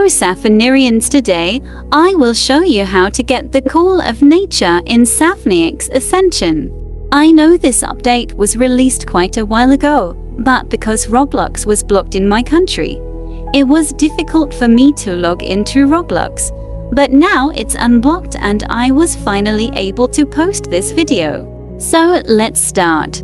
SapheniyX. Today, I will show you how to get the call of nature in SapheniyX Ascension. I know this update was released quite a while ago, but because Roblox was blocked in my country, it was difficult for me to log into Roblox. But now it's unblocked and I was finally able to post this video. So let's start.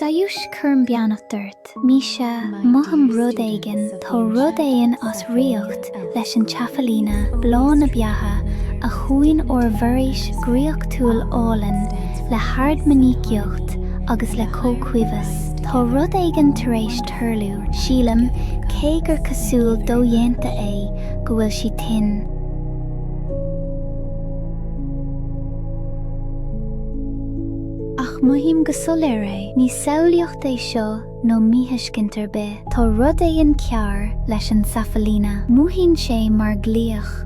Daiush curm beannacht dúirt, Misha moham rud éigin, tá rud éin as riocht leis an tafalína, blán a beatha, a chuain or bheiréis gríoch túil álan, le hardmaníocht agus le cócuimhas. Tá rud éigin tar éis turlú, sílam, cé gur cosúil dó dhéanta é, go bhfuil si tin. Muhim go soléir é, ní saoilíocht é seo nó mítheiscintar be. Tá rud é an cearr leis an safalína. Muhín sé mar glíoch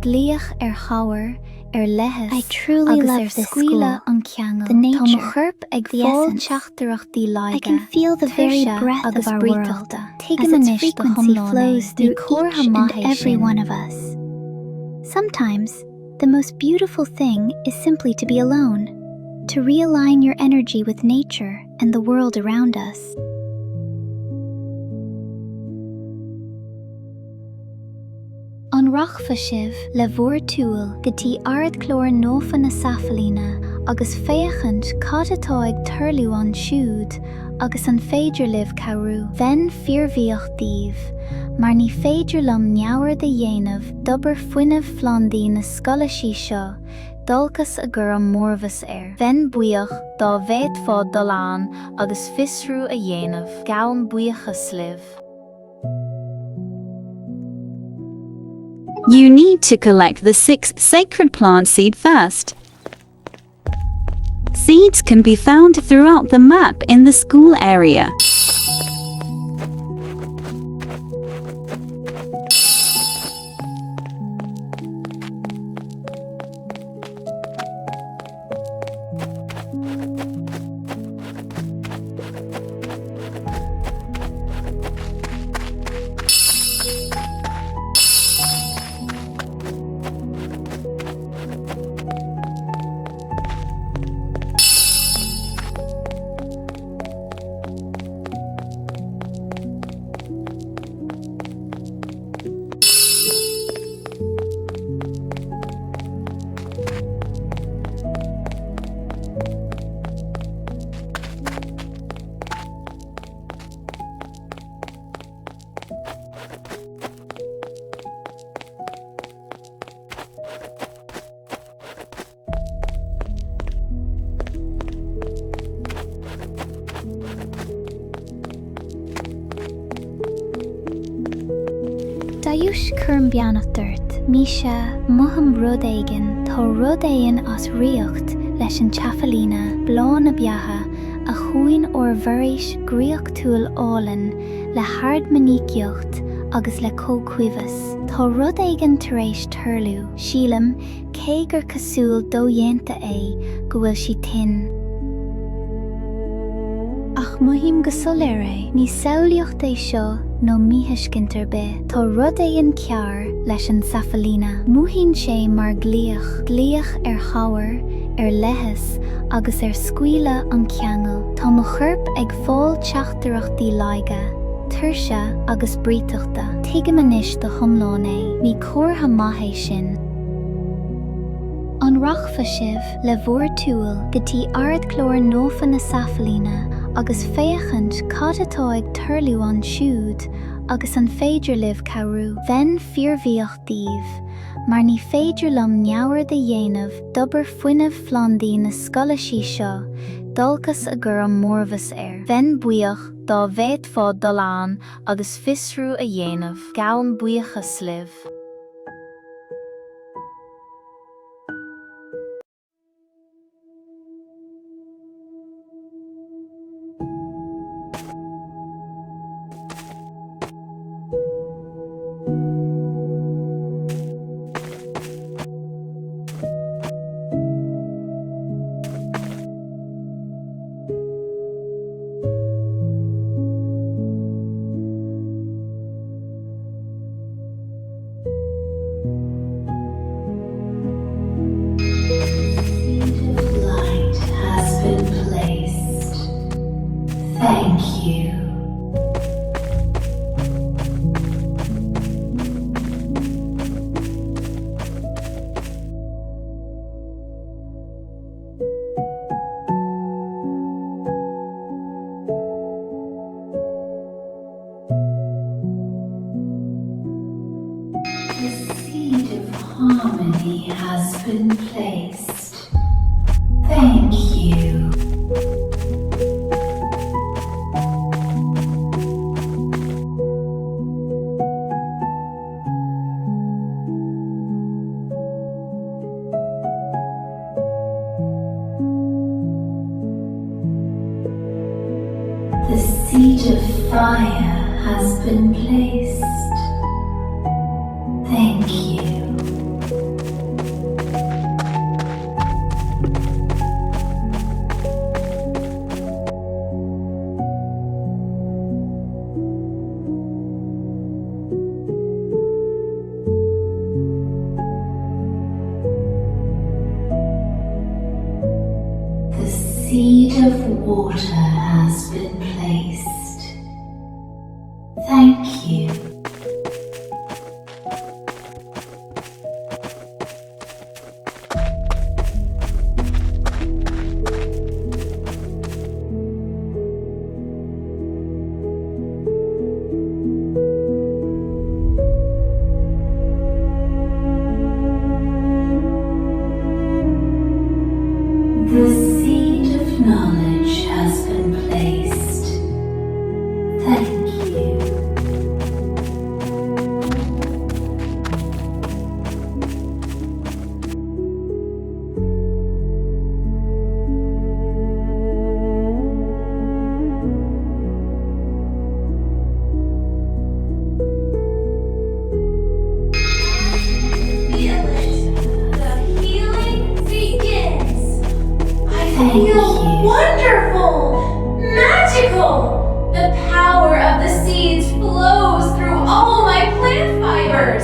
ar chábhar, ar leithas, I truly agus love ar this scuile school. an ceangal. The nature, Tá mo chorp ag the fáil essence. teachtarachtaí láige. I can feel the very Tuirse breath agus of our world, bríochta. as Tuigim its inis do frequency thomláin flows é, through ní cóir each and maithé every sin. one of us. Sometimes, the most beautiful thing is simply to be alone, to realign your energy with nature and the world around us. An rachfa sibh le bhór túil go dtí ard chlór nófa na safalína agus féachant cad atá ag turlú an siúd agus an féidir libh cabhrú bhein fíormhaíocht díobh, mar ní féidir lom neabhar de dhéanamh dobar fuinneamh flandaí na scoilsí seo dulcas a gur an mórmhas air. Bhein buíoch dá bhéad fád doláin agus fisrú a dhéanamh gabhaim buíocha slibh. You need to collect the 6 sacred plant seed first. Seeds can be found throughout the map in the school area. Daiush curm beannacht dúirt, Misha moham rud éigin, tá rud éin as riocht leis an tafalína, blán a beatha, a chuain or bheiréis gríoch túil álan, le hardmaníocht agus le cócuimhas. Tá rud éigin tar éis turlú, sílam, cé gur cosúil dó dhéanta é, go bhfuil si tin. Ach muhim go soléir é, ní saoilíocht é seo nó mítheiscintar be. Tá rud é an cearr leis an safalína. Muhín sé mar glíoch ar chábhar, ar leithas agus ar scuile an ceangal. Tá mo chorp ag fáil teachtarachtaí láige. Tuirse agus bríochta. Tuigim inis do thomláin é, ní cóirtha maithé sin. An rachfa sibh le bhór túil go dtí ard chlór nófa na safalína agus féachant cad atá ag turlú an siúd agus an féidir libh cabhrú bhein fíormhaíocht díobh, mar ní féidir lom neabhar de dhéanamh d'obair fuinneamh flandaí na scoláisí seo, dulcas a gur an mórmhas Bhein buíoch dá bhéad fád dul ann agus fisrú a dhéanamh, gabhaim buíocha sliabh. Harmony has been placed. Thank you. The seed of fire has been placed. Thank you. The seed of water has been placed. Thank you. The seed of knowledge has been placed. Thank you. Feel wonderful, magical. The power of the seeds flows through all my plant fibers.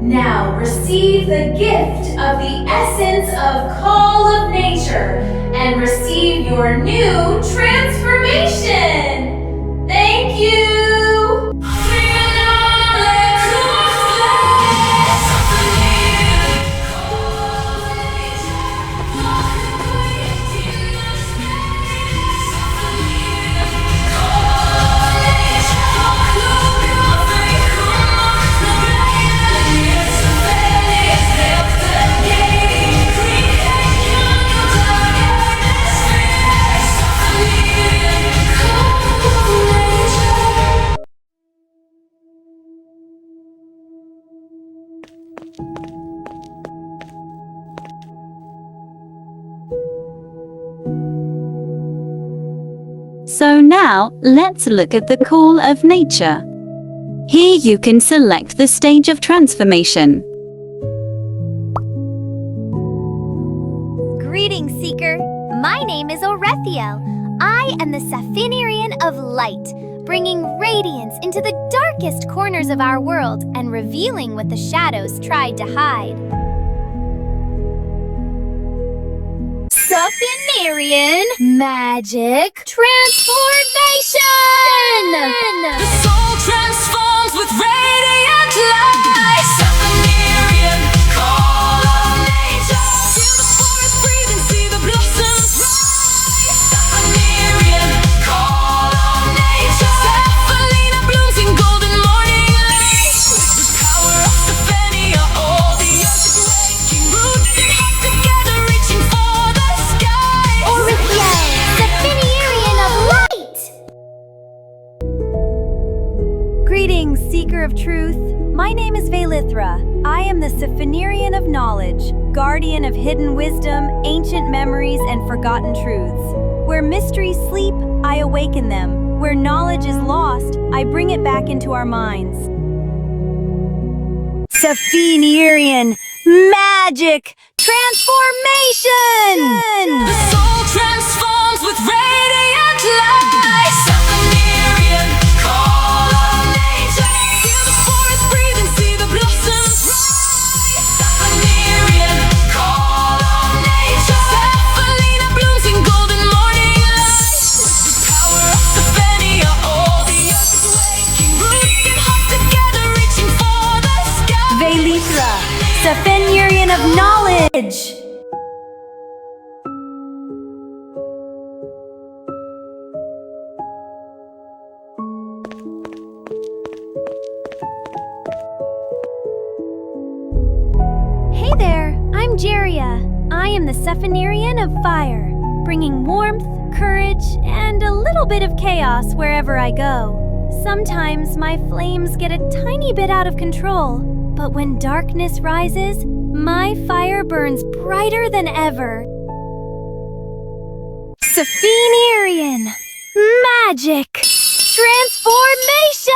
Now receive the gift of the essence of call of nature and receive your new transformation. Thank you. So now, let's look at the call of nature. Here you can select the stage of transformation. Greetings, Seeker. My name is Orethiel. I am the SapheniyX of light, bringing radiance into the darkest corners of our world and revealing what the shadows tried to hide. SapheniyX Magic Transformation! The soul transforms with radiant light. SapheniyX, call of nature. Feel the forest breathe and see the blossoms rise. SapheniyX, call of nature. SapheniyX blooms in golden morning light. With the power of Saphenia, all the earth Velithra. I am the SapheniyX of knowledge, guardian of hidden wisdom, ancient memories, and forgotten truths. Where mysteries sleep, I awaken them. Where knowledge is lost, I bring it back into our minds. SapheniyX magic transformation! The soul transforms with radiant light. SapheniyX, call on nature. Feel the forest breathe and see the blossoms rise. SapheniyX, call on nature. SapheniyX blooms in golden morning light. With the power of SapheniyX, all the earth is waking. Roots and hearts together, reaching for the sky. Velithra, SapheniyX of knowledge! Hey there, I'm Jeria. I am the SapheniyX of fire, bringing warmth, courage, and a little bit of chaos wherever I go. Sometimes my flames get a tiny bit out of control, but when darkness rises, my fire burns brighter than ever. SapheniyX magic transformation!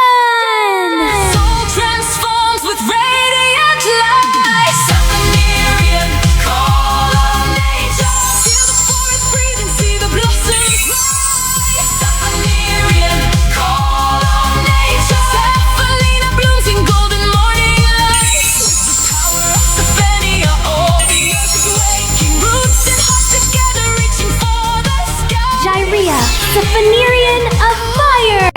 Soul transforms with radiant light. SapheniyX, call on nature. Feel the forest breathe and see the blossoms rise. SapheniyX, call on nature. SapheniyX blooms in golden morning light. With the power of SapheniyX, all the earth is waking. Roots and hearts together, reaching for the sky. Jeria, SapheniyX of fire!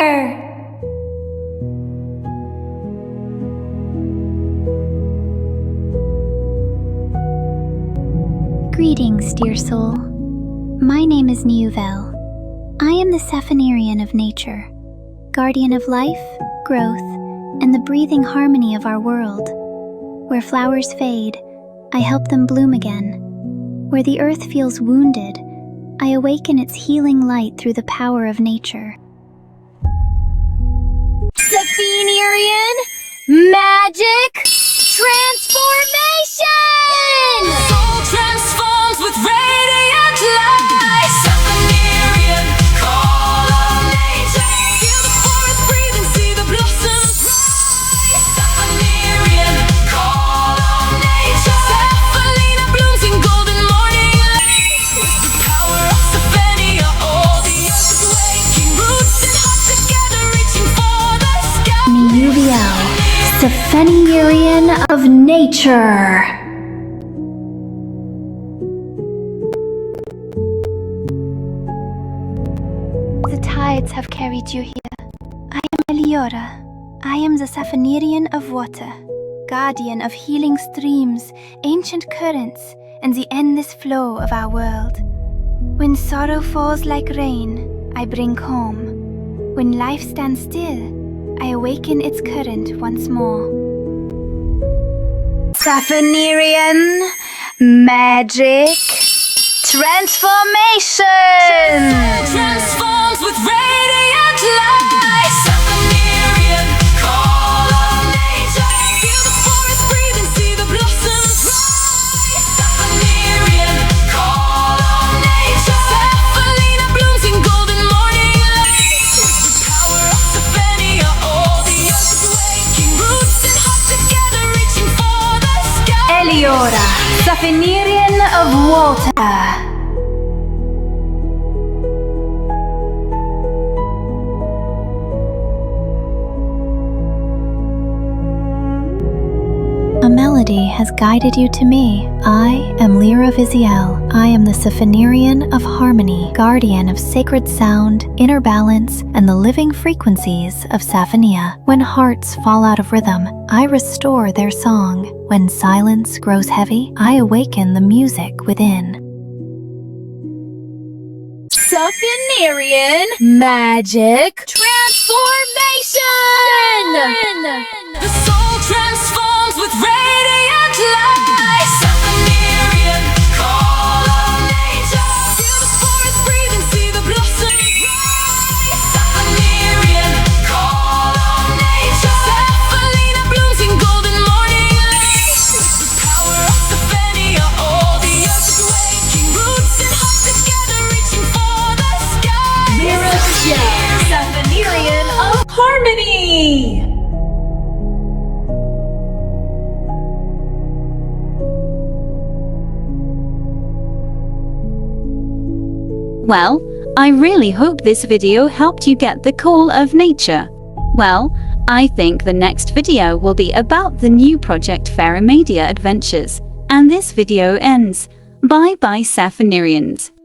Greetings, dear soul. My name is Niuvel. I am the SapheniyX of nature, guardian of life, growth, and the breathing harmony of our world. Where flowers fade, I help them bloom again. Where the earth feels wounded, I awaken its healing light through the power of nature. SapheniyX magic transformation! Soul transforms with radiant light. SapheniyX, call on nature. Feel the forest breathe and see the blossoms rise. SapheniyX, call on nature. SapheniyX blooms in golden morning light. With the power of SapheniyX, all the earth is waking. Roots and hearts together, reaching for the sky. Niuvel, SapheniyX of nature. The tides have carried you here. I am Eliora. I am the SapheniyX of water, guardian of healing streams, ancient currents, and the endless flow of our world. When sorrow falls like rain, I bring calm. When life stands still, I awaken its current once more. SapheniyX magic transformation! Transforms with radiant light. SapheniyX, call on nature. Feel the forest breathe and see the blossoms rise. SapheniyX, call on nature. SapheniyX blooms in golden morning light. With the power of SapheniyX, all the earth is waking. Roots and hearts together, reaching for the sky. Eliora, SapheniyX of water. A melody has guided you to me. I am Lyra Viziel. I am the SapheniyX of harmony, guardian of sacred sound, inner balance, and the living frequencies of SapheniyX. When hearts fall out of rhythm, I restore their song. When silence grows heavy, I awaken the music within. SapheniyX magic transformation! The soul transforms with radiant light. SapheniyX, call on nature. Feel the forest breathe and see the blossoms rise. SapheniyX, call on nature. SapheniyX blooms in golden morning Well, I really hope this video helped you get the call of nature. Well, I think the next video will be about the new project Fairy Media Adventures. And this video ends. Bye bye SapheniyX.